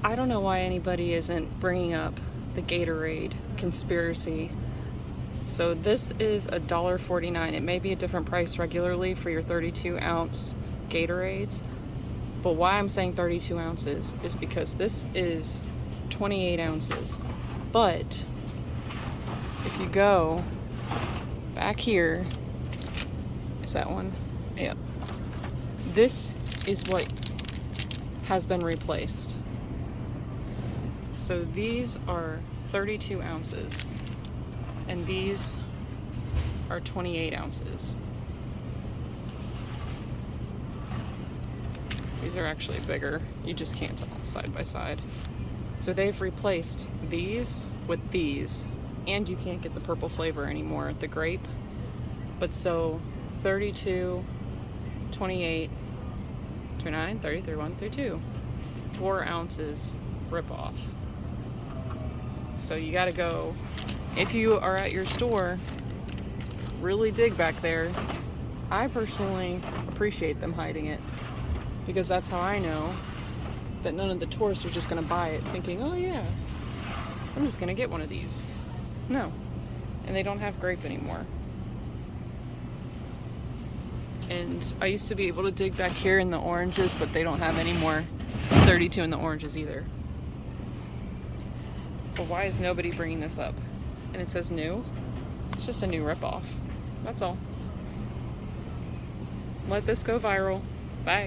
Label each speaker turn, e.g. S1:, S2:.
S1: I don't know why anybody isn't bringing up the Gatorade conspiracy. So this is $1.49. It may be a different price regularly for your 32-ounce Gatorades, but why I'm saying 32 ounces is because this is 28 ounces. But if you go back here, is that one? Yep. This is what has been replaced. So these are 32 ounces, and these are 28 ounces. These are actually bigger. You just can't tell side by side. So they've replaced these with these, and you can't get the purple flavor anymore, the grape. But so 32, 28, 29, 30, 31, 32. 4 ounces rip off. So you gotta go, if you are at your store, really dig back there. I personally appreciate them hiding it, because that's how I know that none of the tourists are just gonna buy it thinking, oh yeah, I'm just gonna get one of these. No. And they don't have grape anymore. And I used to be able to dig back here in the oranges, but they don't have any more 32 in the oranges either. But why is nobody bringing this up? And it says new. It's just a new ripoff. That's all. Let this go viral. Bye.